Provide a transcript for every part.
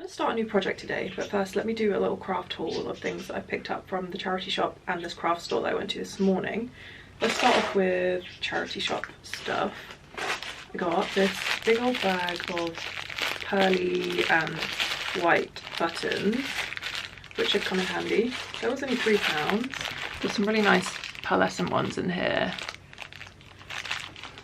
to start a new project today, but first let me do a little craft haul of things that I picked up from the charity shop and this craft store that I went to this morning. Let's start off with charity shop stuff. I got this big old bag of pearly and white buttons, which should come in handy. That was only £3. There's some really nice pearlescent ones in here.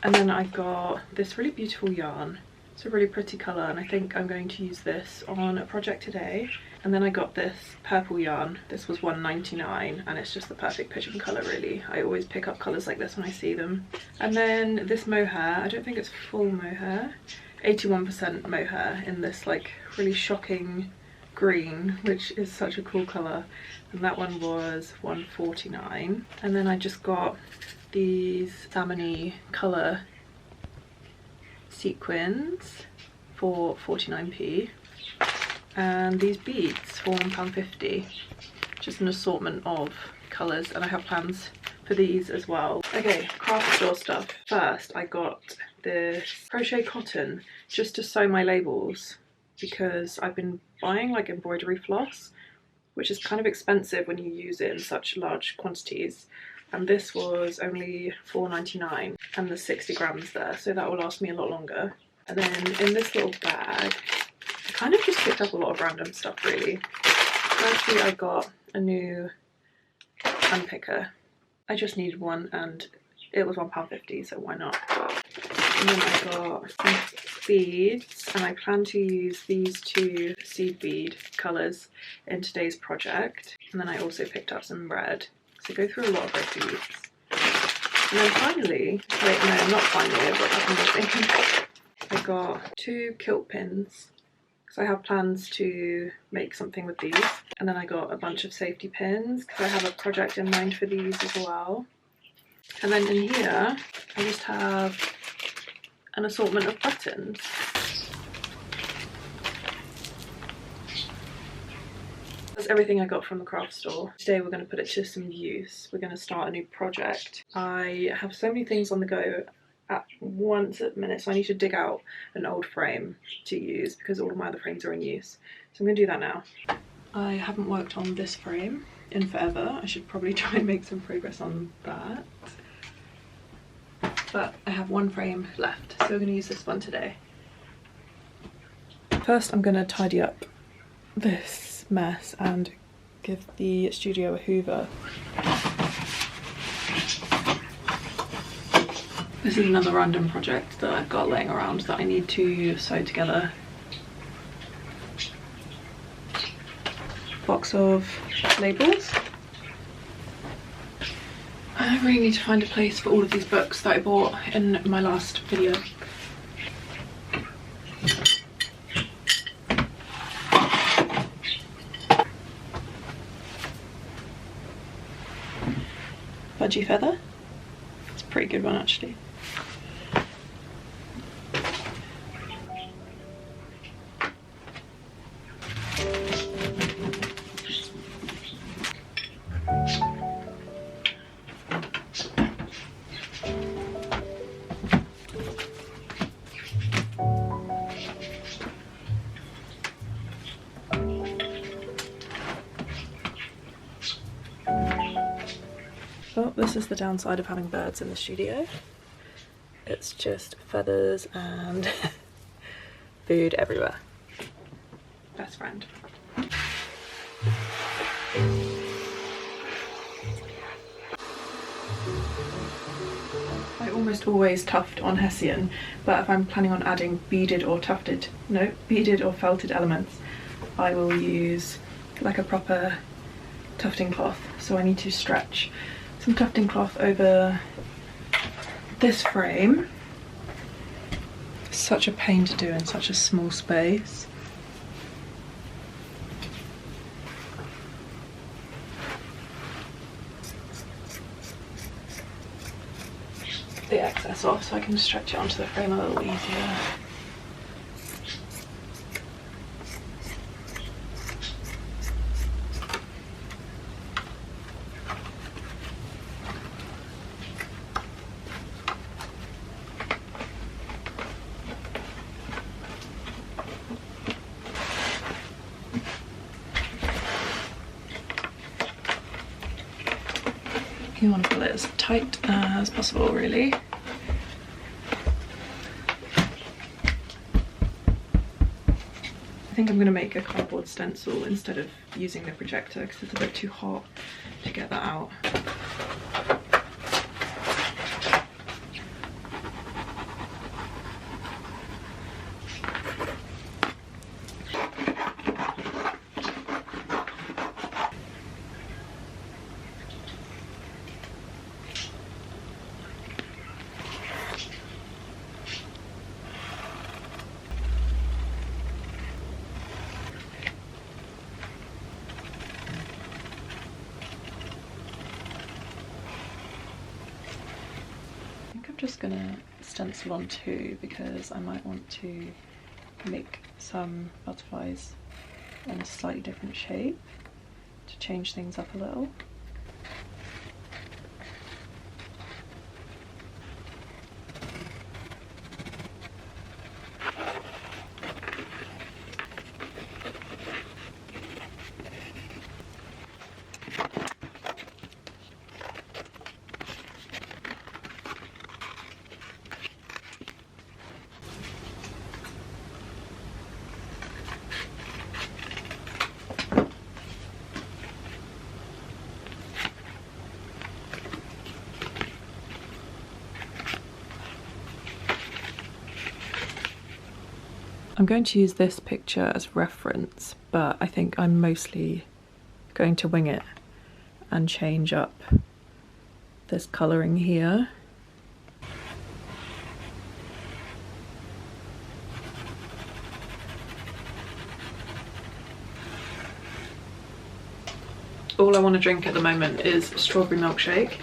And then I got this really beautiful yarn. It's a really pretty colour, and I think I'm going to use this on a project today. And then I got this purple yarn. This was £1.99, and it's just the perfect pigeon colour really. I always pick up colours like this when I see them. And then this mohair, I don't think it's full mohair, 81% mohair in this like really shocking green, which is such a cool colour. And that one was £1.49. And then I just got these salmon-y colour sequins for 49p, and these beads for £1.50. Just an assortment of colours, and I have plans for these as well. Okay, craft store stuff. First I got this crochet cotton just to sew my labels, because I've been buying like embroidery floss, which is kind of expensive when you use it in such large quantities. And this was only £4.99, and there's 60 grams there, so that will last me a lot longer. And then in this little bag, I kind of just picked up a lot of random stuff really. Firstly, I got a new unpicker. I just needed one, and it was £1.50, so why not? And then I got some beads, and I plan to use these two seed bead colours in today's project. And then I also picked up some red. So go through a lot of red beads. And then finally, wait, no, not finally, I've got nothing. I got 2 kilt pins, because I have plans to make something with these. And then I got a bunch of safety pins, because I have a project in mind for these as well. And then in here, I just have an assortment of buttons. That's everything I got from the craft store. Today we're going to put it to some use. We're going to start a new project. I have so many things on the go at once at the minute, so I need to dig out an old frame to use because all of my other frames are in use. So I'm going to do that now. I haven't worked on this frame in forever. I should probably try and make some progress on that. But I have one frame left, so we're going to use this one today. First I'm going to tidy up this mess and give the studio a hoover. This is another random project that I've got laying around that I need to sew together. Box of labels. I really need to find a place for all of these books that I bought in my last video. Budgie feather. It's a pretty good one actually. Well, this is the downside of having birds in the studio. It's just feathers and food everywhere. Best friend. I almost always tuft on Hessian, but if I'm planning on adding beaded or felted elements, I will use like a proper tufting cloth. So I need to stretch some tufting cloth over this frame. Such a pain to do in such a small space. The excess off so I can stretch it onto the frame a little easier. You want to pull it as tight as possible, really. I think I'm going to make a cardboard stencil instead of using the projector because it's a bit too hot to get that out. I'm just gonna stencil on two because I might want to make some butterflies in a slightly different shape to change things up a little. I'm going to use this picture as reference, but I think I'm mostly going to wing it and change up this colouring here. All I want to drink at the moment is strawberry milkshake,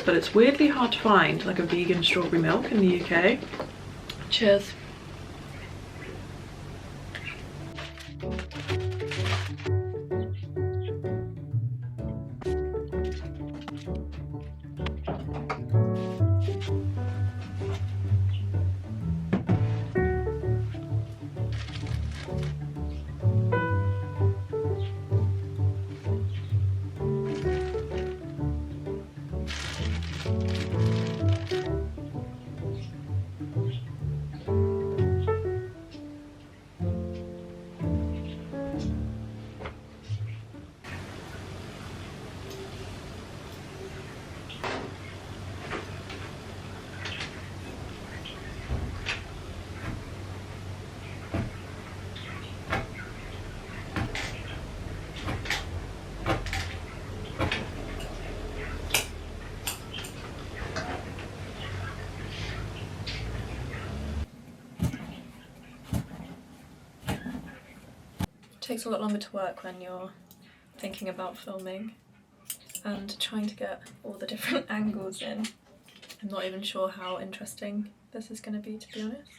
but it's weirdly hard to find like a vegan strawberry milk in the UK. Cheers. Takes a lot longer to work when you're thinking about filming and trying to get all the different angles in. I'm not even sure how interesting this is going to be, to be honest.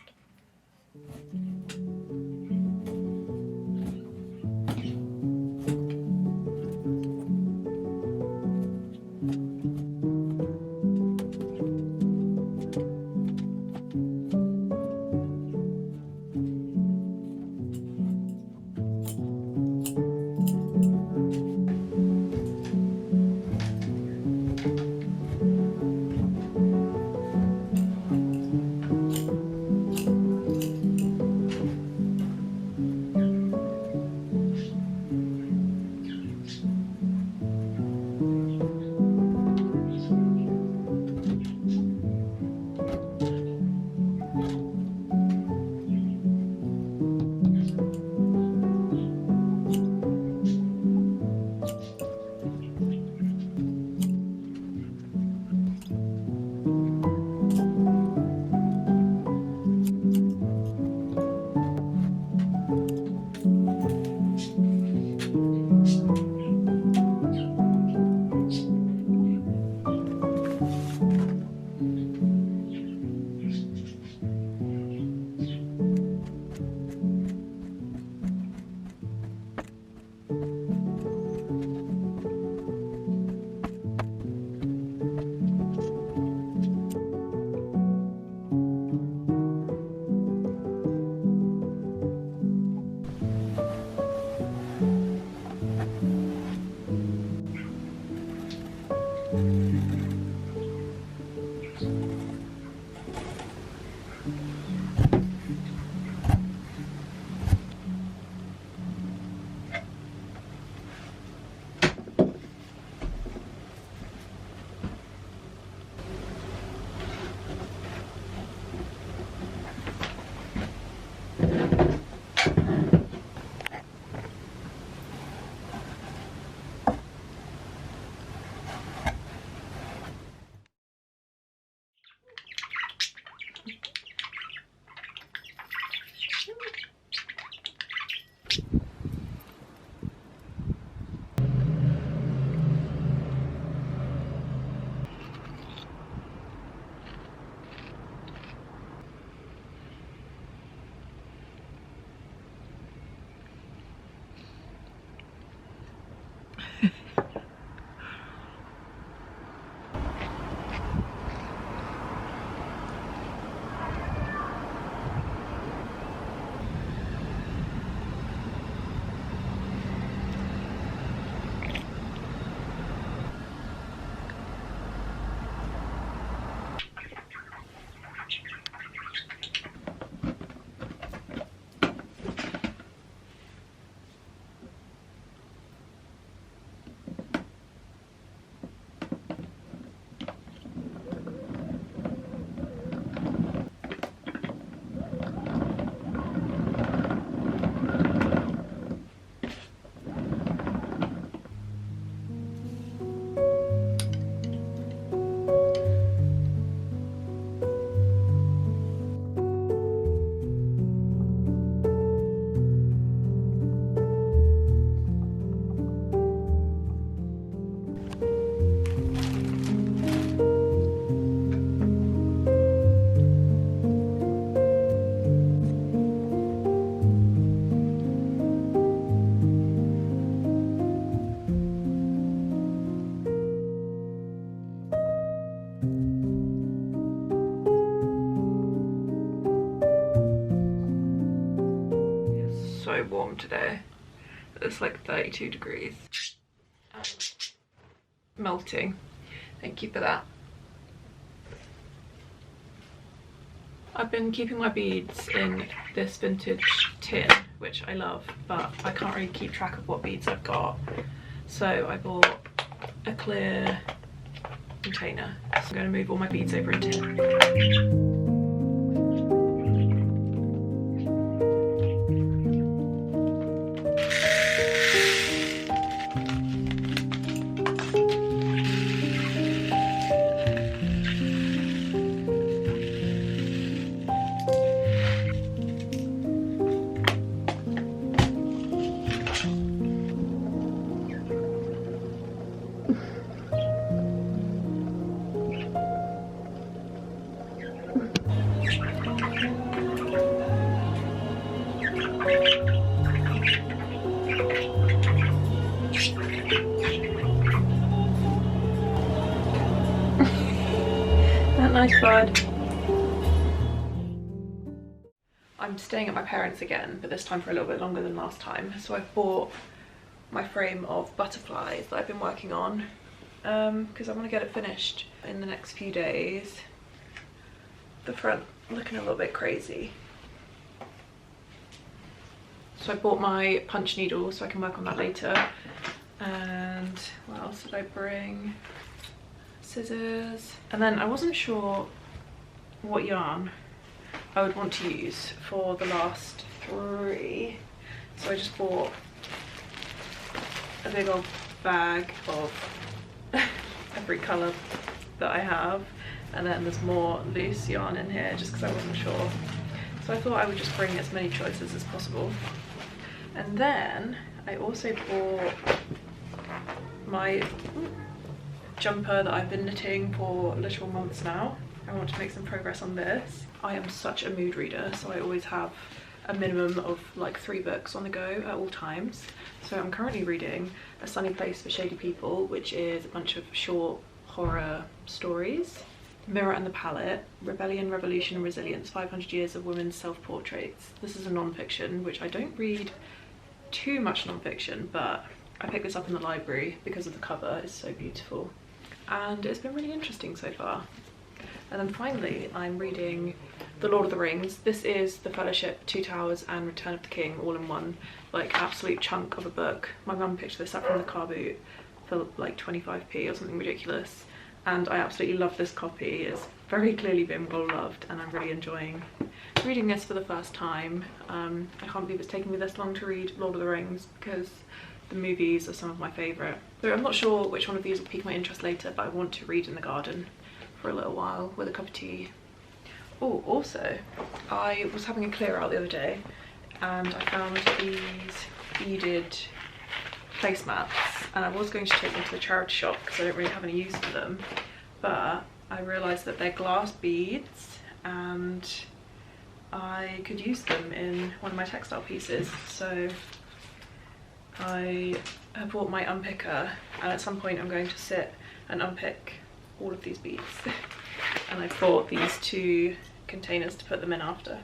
today. It's like 32 degrees. Melting. Thank you for that. I've been keeping my beads in this vintage tin, which I love, but I can't really keep track of what beads I've got. So I bought a clear container. So I'm going to move all my beads over into tin. That nice bud. I'm staying at my parents' again, but this time for a little bit longer than last time. So I've bought my frame of butterflies that I've been working on because I want to get it finished in the next few days. The front looking a little bit crazy. So I bought my punch needle so I can work on that later. And what else did I bring? Scissors. And then I wasn't sure what yarn I would want to use for the last 3. So I just bought a big old bag of every colour that I have. And then there's more loose yarn in here just because I wasn't sure. So I thought I would just bring as many choices as possible. And then I also bought my jumper that I've been knitting for literal months now. I want to make some progress on this. I am such a mood reader, so I always have a minimum of like 3 books on the go at all times. So I'm currently reading A Sunny Place for Shady People, which is a bunch of short horror stories. Mirror and the Palette, Rebellion, Revolution and Resilience, 500 Years of Women's Self-Portraits. This is a non-fiction, which I don't read too much non-fiction, but I picked this up in the library because of the cover. It's so beautiful. And it's been really interesting so far. And then finally, I'm reading The Lord of the Rings. This is The Fellowship, Two Towers and Return of the King all in one, like absolute chunk of a book. My mum picked this up from the car boot for like 25p or something ridiculous. And I absolutely love this copy. It's very clearly been well loved and I'm really enjoying reading this for the first time. I can't believe it's taken me this long to read Lord of the Rings because the movies are some of my favourite. So I'm not sure which one of these will pique my interest later, but I want to read in the garden for a little while with a cup of tea. Oh, also, I was having a clear out the other day and I found these beaded placemats, and I was going to take them to the charity shop because I don't really have any use for them, but I realised that they're glass beads and I could use them in one of my textile pieces. So I have bought my unpicker, and at some point I'm going to sit and unpick all of these beads. And I bought these 2 containers to put them in after.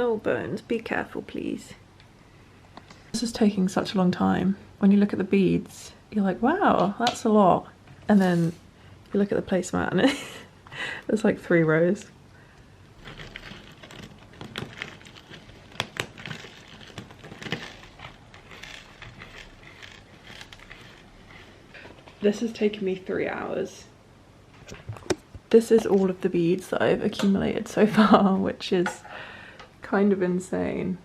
Oh, Bones, be careful, please. This is taking such a long time. When you look at the beads, you're like, wow, that's a lot. And then you look at the placemat and there's like 3 rows. This has taken me 3 hours. This is all of the beads that I've accumulated so far, which is kind of insane.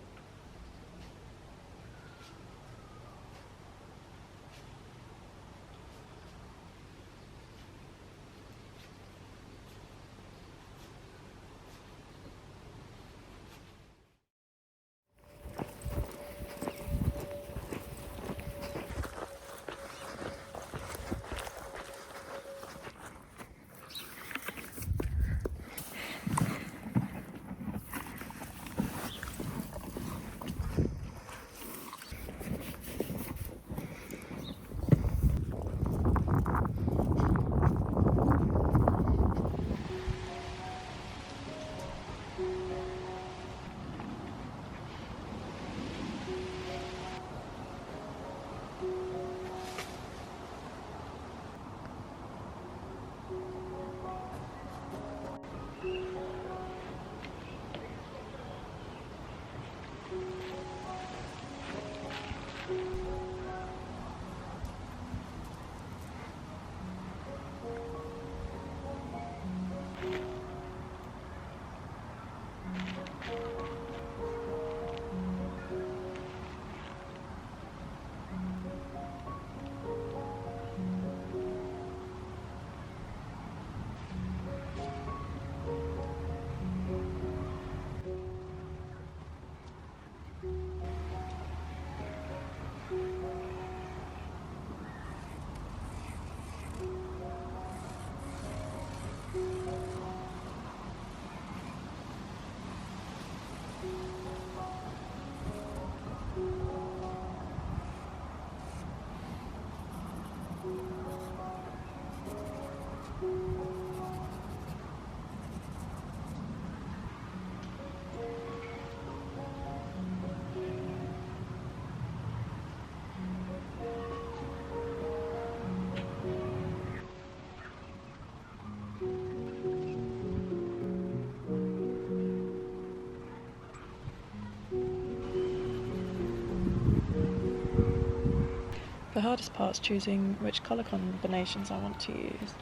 The hardest part is choosing which colour combinations I want to use.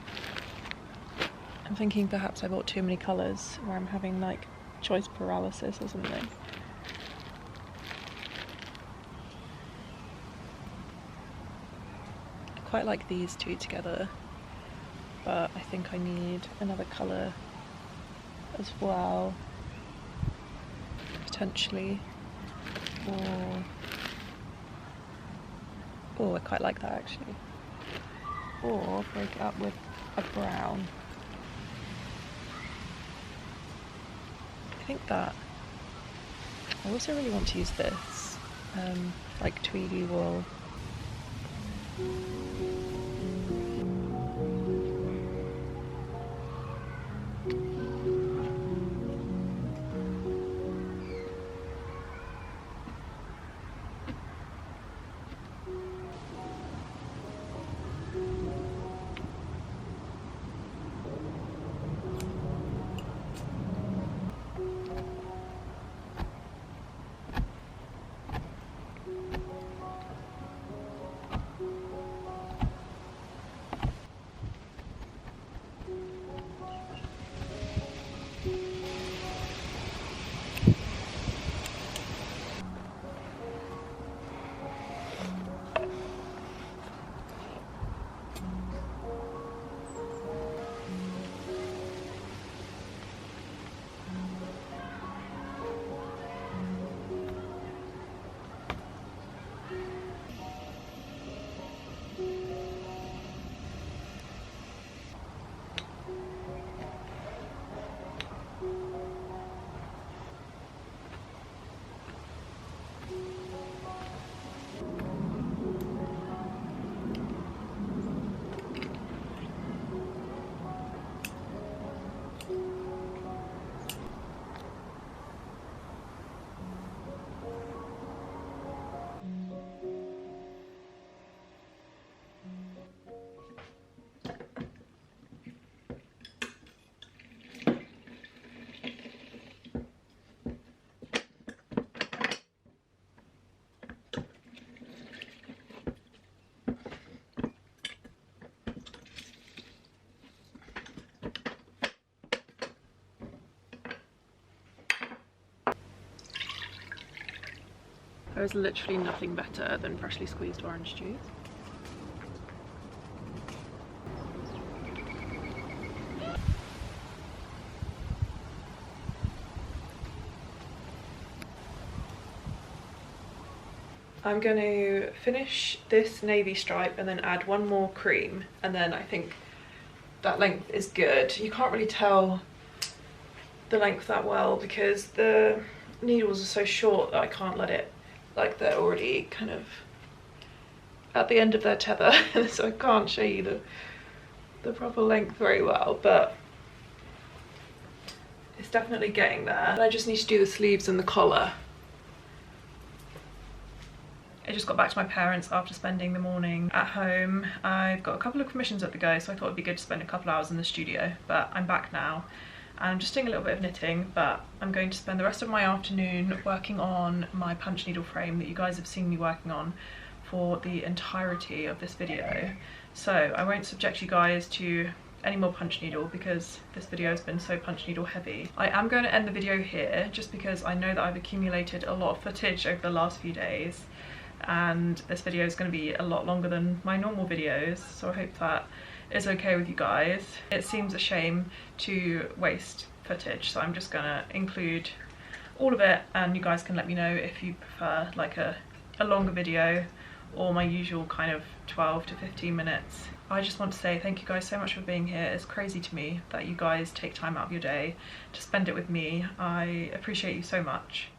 I'm thinking perhaps I bought too many colours where I'm having like choice paralysis or something. I quite like these two together, but I think I need another colour as well, potentially, or oh, I quite like that actually, or break it up with a brown. I think that I also really want to use this like tweedy wool. There is literally nothing better than freshly squeezed orange juice. I'm going to finish this navy stripe and then add one more cream, and then I think that length is good. You can't really tell the length that well because the needles are so short that I can't let it, like they're already kind of at the end of their tether so I can't show you the proper length very well, but it's definitely getting there. And I just need to do the sleeves and the collar. I just got back to my parents after spending the morning at home. I've got a couple of commissions at the go, so I thought it'd be good to spend a couple of hours in the studio, but I'm back now. And I'm just doing a little bit of knitting, but I'm going to spend the rest of my afternoon working on my punch needle frame that you guys have seen me working on for the entirety of this video. So I won't subject you guys to any more punch needle because this video has been so punch needle heavy. I am going to end the video here just because I know that I've accumulated a lot of footage over the last few days, and this video is going to be a lot longer than my normal videos, so I hope that is okay with you guys. It seems a shame to waste footage, so I'm just gonna include all of it, and you guys can let me know if you prefer like a longer video or my usual kind of 12 to 15 minutes. I just want to say thank you guys so much for being here. It's crazy to me that you guys take time out of your day to spend it with me. I appreciate you so much.